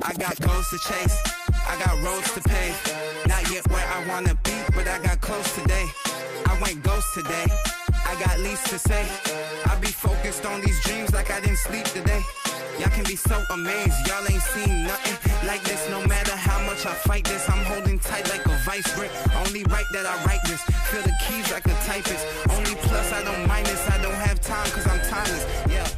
I got goals to chase, I got roads to pave. Not yet where I wanna be, but I got close today. I went ghost today, I got least to say. I be focused on these dreams like I didn't sleep today. Y'all can be so amazed, y'all ain't seen nothing like this. No matter how much I fight this, I'm holding tight like a vice grip. Only right that I write this, feel the keys like a typist. Only plus I don't mind this, I don't have time cause I'm timeless, yeah.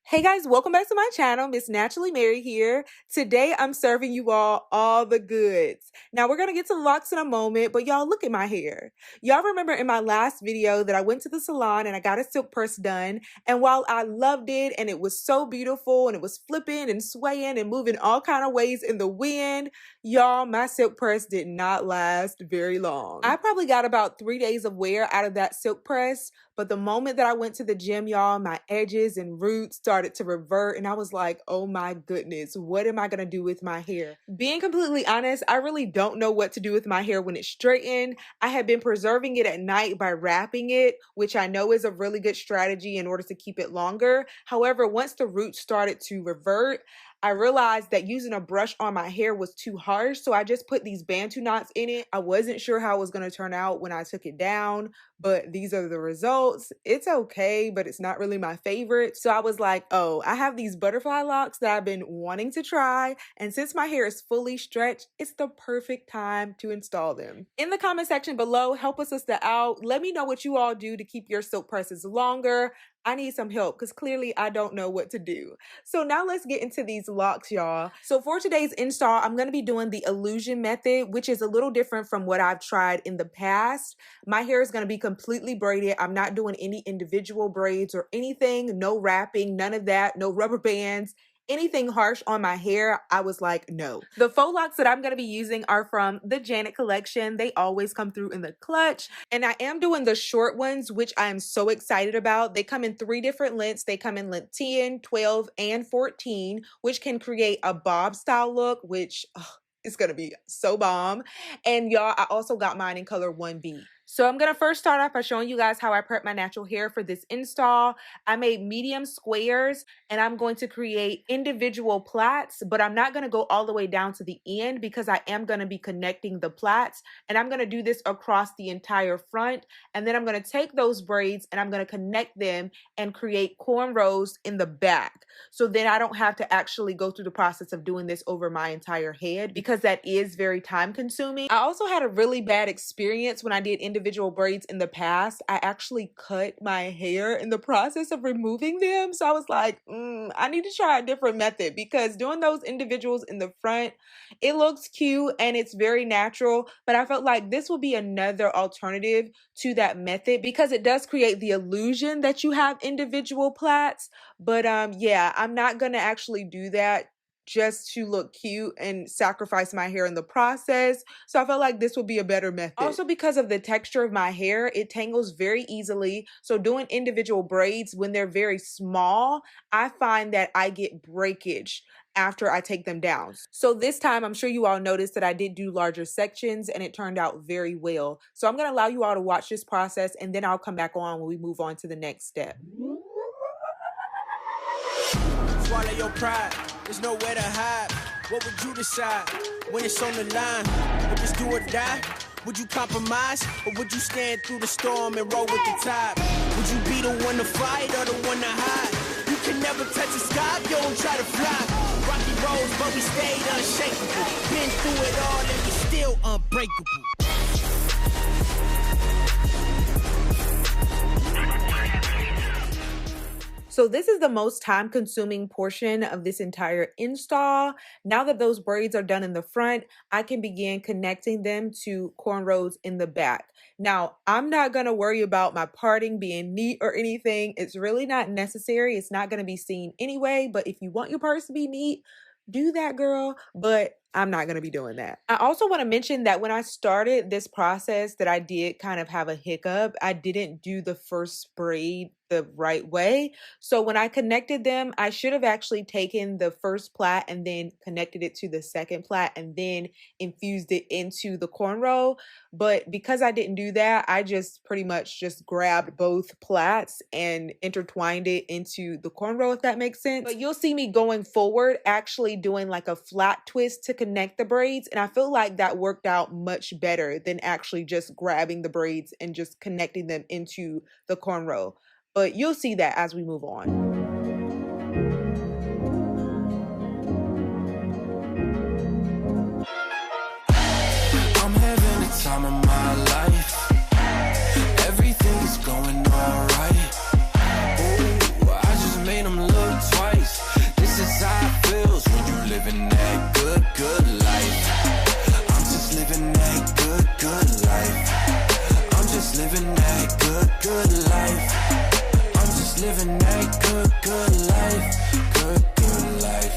Hey guys, welcome back to my channel. Miss Naturally Mary here. Today I'm serving you all the goods. Now we're gonna get to locks in a moment, but y'all look at my hair. Y'all remember in my last video that I went to the salon and I got a silk press done, and while I loved it and it was so beautiful and it was flipping and swaying and moving all kind of ways in the wind, y'all, my silk press did not last very long. I probably got about 3 days of wear out of that silk press, but the moment that I went to the gym, y'all, my edges and roots started to revert and I was like, oh my goodness, what am I gonna do with my hair? Being completely honest, I really don't know what to do with my hair when it's straightened. I have been preserving it at night by wrapping it, which I know is a really good strategy in order to keep it longer. However, once the roots started to revert, I realized that using a brush on my hair was too harsh, so I just put these Bantu knots in it. I wasn't sure how it was going to turn out when I took it down, but these are the results. It's okay, but it's not really my favorite. So I was like, oh, I have these butterfly locks that I've been wanting to try, and since my hair is fully stretched, it's the perfect time to install them. In the comment section below, help a sister out. Let me know what you all do to keep your silk presses longer. I need some help because clearly I don't know what to do. So now let's get into these locks, y'all. So for today's install, I'm going to be doing the illusion method, which is a little different from what I've tried in the past. My hair is going to be completely braided. I'm not doing any individual braids or anything, no wrapping, none of that, no rubber bands. Anything harsh on my hair, I was like, no. The faux locks that I'm going to be using are from the Janet collection. They always come through in the clutch. And I am doing the short ones, which I am so excited about. They come in 3 different lengths. They come in length 10, 12, and 14, which can create a bob style look, which it's going to be so bomb. And y'all, I also got mine in color 1B. So I'm going to first start off by showing you guys how I prep my natural hair for this install. I made medium squares and I'm going to create individual plaits, but I'm not going to go all the way down to the end because I am going to be connecting the plaits, and I'm going to do this across the entire front. And then I'm going to take those braids and I'm going to connect them and create cornrows in the back. So then I don't have to actually go through the process of doing this over my entire head because that is very time consuming. I also had a really bad experience when I did individual braids in the past. I actually cut my hair in the process of removing them. So I was like, I need to try a different method because doing those individuals in the front, it looks cute and it's very natural, but I felt like this would be another alternative to that method because it does create the illusion that you have individual plaits. But yeah, I'm not gonna actually do that just to look cute and sacrifice my hair in the process. So I felt like this would be a better method. Also, because of the texture of my hair, it tangles very easily. So doing individual braids when they're very small, I find that I get breakage after I take them down. So this time, I'm sure you all noticed that I did do larger sections and it turned out very well. So I'm gonna allow you all to watch this process and then I'll come back on when we move on to the next step. Swallow your pride, there's nowhere to hide. What would you decide when it's on the line? Would this do or die? Would you compromise? Or would you stand through the storm and roll with the tide? Would you be the one to fight or the one to hide? You can never touch the sky if you don't try to fly. Rocky roads, but we stayed unshakable. Been through it all and we still unbreakable. So this is the most time consuming portion of this entire install. Now that those braids are done in the front, I can begin connecting them to cornrows in the back. Now, I'm not going to worry about my parting being neat or anything. It's really not necessary. It's not going to be seen anyway, but if you want your parts to be neat, do that, girl. But I'm not going to be doing that. I also want to mention that when I started this process that I did kind of have a hiccup. I didn't do the first braid the right way. So when I connected them, I should have actually taken the first plait and then connected it to the second plait and then infused it into the cornrow. But because I didn't do that, I just pretty much just grabbed both plaits and intertwined it into the cornrow, if that makes sense. But you'll see me going forward actually doing like a flat twist to connect the braids, and I feel like that worked out much better than actually just grabbing the braids and just connecting them into the cornrow. But you'll see that as we move on. I'm having the time of my life. Everything is going alright. Ooh, I just made them look twice. This is how it feels when you living that good life. I'm just living that good life. I'm just living that good life. I'm just living that good life. Good life.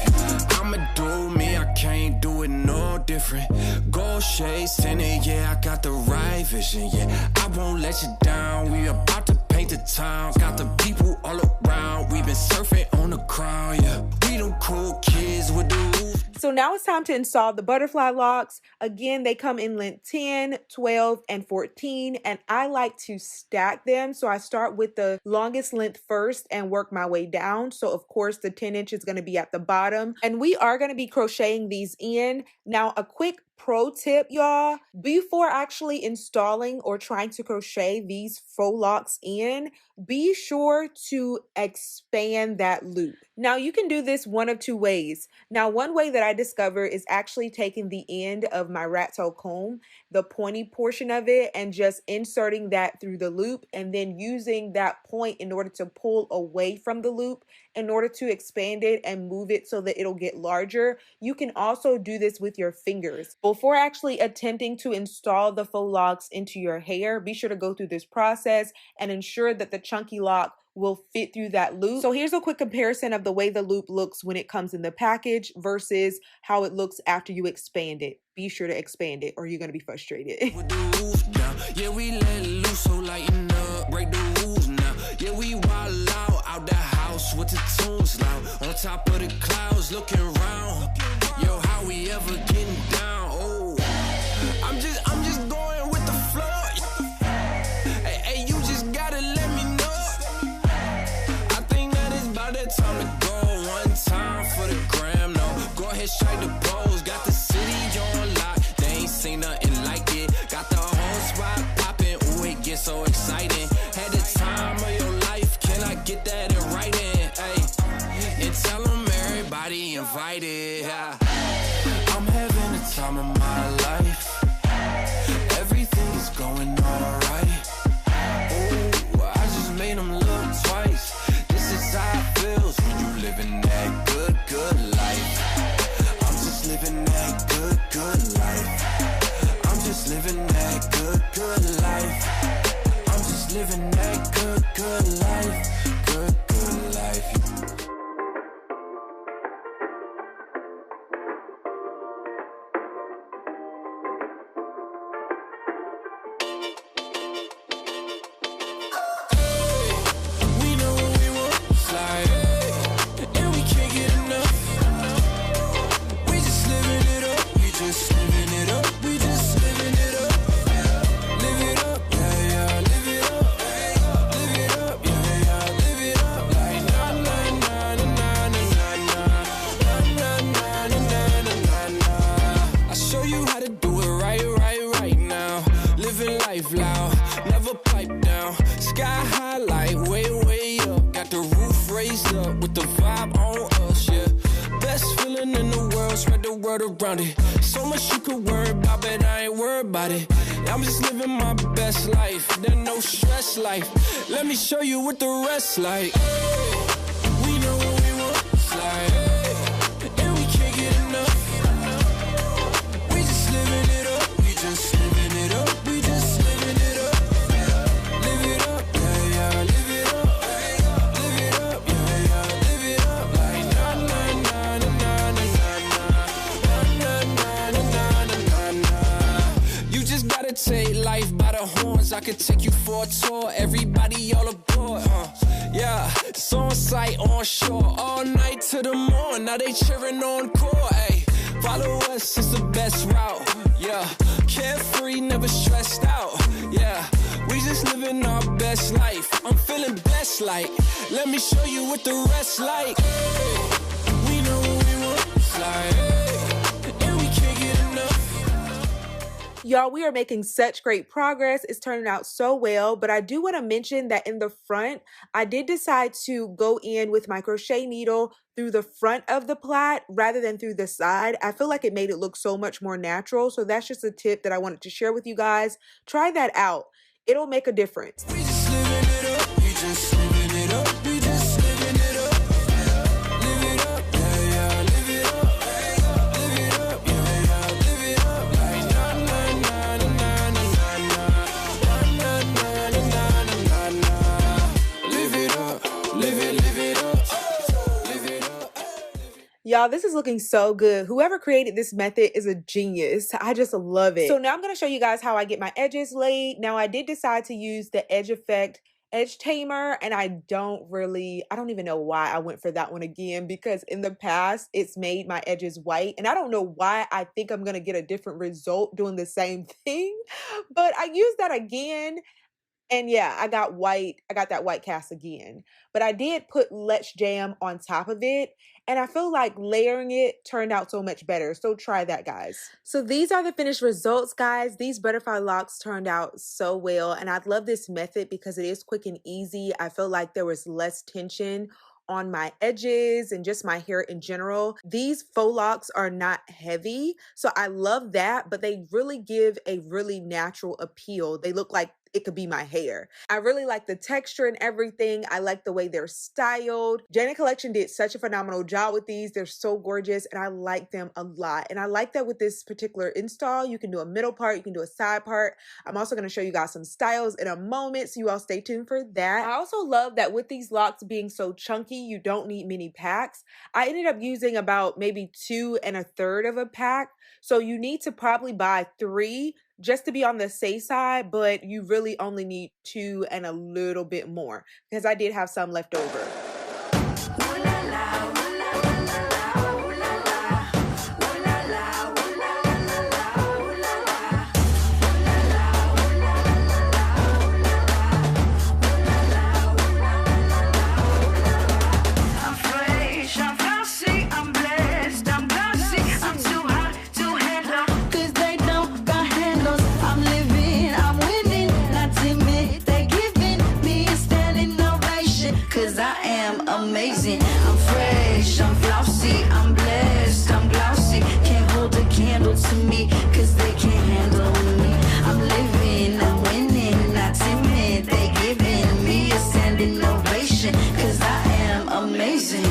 I'ma do me, I can't do it no different. Gold shades tinted, yeah, I got the right vision, yeah. I won't let you down, we about to paint the town. Got the people all around, we been surfing on the crown, yeah. We them cool kids with the roof. So now it's time to install the butterfly locks. Again, they come in length 10, 12, and 14, and I like to stack them. So I start with the longest length first and work my way down. So of course the 10-inch is going to be at the bottom, and we are going to be crocheting these in. Now a quick pro tip, y'all, before actually installing or trying to crochet these faux locks in, be sure to expand that loop. Now you can do this one of two ways. Now one way that I discovered is actually taking the end of my rat tail comb, the pointy portion of it, and just inserting that through the loop and then using that point in order to pull away from the loop in order to expand it and move it so that it'll get larger. You can also do this with your fingers. Before actually attempting to install the faux locks into your hair, be sure to go through this process and ensure that the chunky lock will fit through that loop. So here's a quick comparison of the way the loop looks when it comes in the package versus how it looks after you expand it. Be sure to expand it or you're gonna be frustrated. With the roof down, yeah, we let it loose, so lighten up, break the rules now. Yeah, we wild out the house with the tunes loud, on top of the clouds, looking around. Yo, how we ever getting down? Oh, I'm just going with the flow. Hey, you just gotta let me know. I think that it's about that time to go. One time for the gram, no. Go ahead, strike the pose. Got the city on lock. They ain't seen nothing like it. Got the whole spot popping. Ooh, it gets so exciting. Had the time of your life. Can I get that in writing? Hey, and tell them everybody invited. I'm having the time of my life. Everything is going alright. Ooh, I just made them look twice. This is how it feels when you living that good life. I'm just living that good life. I'm just living that good life. I'm just living that good life. Good life. Around it. So much you could worry about, but I ain't worried about it. I'm just living my best life, there's no stress life. Let me show you what the rest like. We know what we want, it's like, and we can't get enough. We just living it up, we just living it up, we just living it up. Live it up, yeah, yeah, live it up. Live it up, yeah, yeah, live it up. Like na na na na na na. You just gotta take life by the horns. I could take you for a tour. Everybody all aboard, Shots on sight, on shore, all night to the morn. Now they cheering on core, ayy. Follow us, it's the best route, yeah. Carefree, never stressed out, yeah. We just living our best life. I'm feeling blessed, like. Let me show you what the rest like. Hey, we know what we want, it's like, hey, and we can't get enough. Y'all, we are making such great progress. It's turning out so well, but I do want to mention that in the front, I did decide to go in with my crochet needle through the front of the plait rather than through the side. I feel like it made it look so much more natural. So that's just a tip that I wanted to share with you guys. Try that out. It'll make a difference. We just living it up, we just living it up, we just living it up. Live it up, yeah, yeah, live it up. Live it up, yeah, yeah, live it up. Like na na na na na na na na na na na na. Live it up, live it up, live it up. Y'all, this is looking so good. Whoever created this method is a genius. I just love it. So now I'm going to show you guys how I get my edges laid. Now I did decide to use the Edge Effect Edge Tamer, and I don't even know why I went for that one again, because in the past it's made my edges white, and I don't know why I think I'm going to get a different result doing the same thing, but I used that again. And yeah, I got that white cast again. But I did put Let's Jam on top of it. And I feel like layering it turned out so much better. So try that, guys. So these are the finished results, guys. These butterfly locks turned out so well. And I love this method because it is quick and easy. I feel like there was less tension on my edges and just my hair in general. These faux locks are not heavy, so I love that, but they really give a really natural appeal. They look like it could be my hair. I really like the texture and everything. I like the way they're styled. Janet Collection did such a phenomenal job with these. They're so gorgeous and I like them a lot. And I like that with this particular install, you can do a middle part, you can do a side part. I'm also going to show you guys some styles in a moment, so you all stay tuned for that. I also love that with these locks being so chunky, you don't need many packs. I ended up using about maybe 2 1/3 of a pack. So you need to probably buy 3 just to be on the safe side, but you really only need 2 and a little bit more because I did have some left over. Amazing, I'm fresh, I'm flossy, I'm blessed, I'm glossy. Can't hold a candle to me, cause they can't handle me. I'm living, I'm winning, not timid. They giving me a standing ovation, cause I am amazing.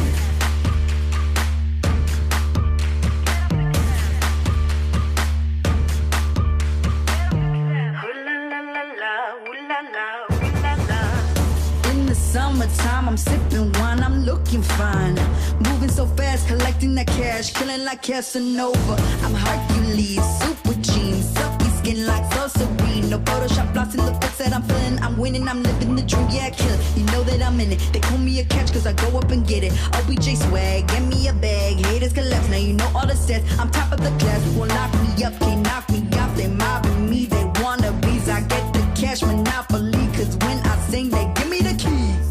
In the summertime, I'm sipping wine, I'm looking fine. Moving so fast, collecting that cash, killing like Casanova. I'm Hercules, super jeans, silky skin like so serene. No Photoshop lost in the fix that I'm feeling. I'm winning, I'm living the dream, yeah, I kill it. You know that I'm in it. They call me a catch cause I go up and get it. OBJ swag, get me a bag. Haters collapse, now you know all the stats. I'm top of the class, won't lock me up, can't knock me off. They mobbing me, they wanna bees. I get the cash monopoly, cause when I sing, they give me the keys.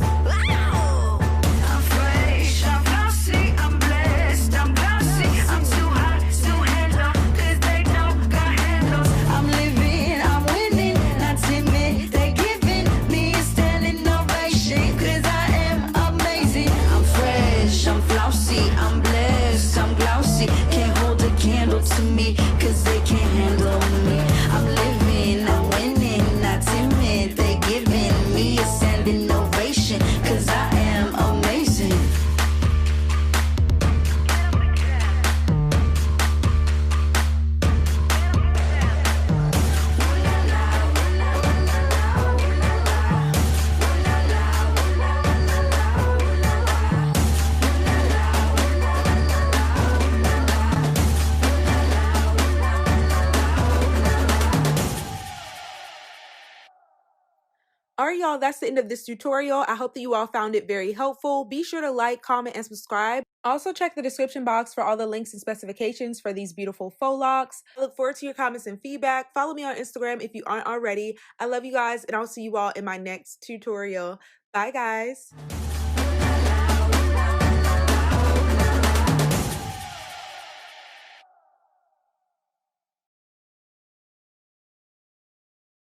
I'm fresh, I'm flossy, I'm blessed, I'm glossy. I'm too hot to handle, cause they don't got handles. I'm living, I'm winning, not timid. They giving me a standing ovation, cause I am amazing. I'm fresh, I'm flossy, I'm blessed, I'm glossy. Can't hold a candle to me, cause they can't handle me. I'm living, I'm winning, not timid. They y'all, that's the end of this tutorial. I hope that you all found it very helpful. Be sure to like, comment, and subscribe. Also check the description box for all the links and specifications for these beautiful faux locks. I look forward to your comments and feedback. Follow me on Instagram if you aren't already. I love you guys, and I'll see you all in my next tutorial. Bye, guys.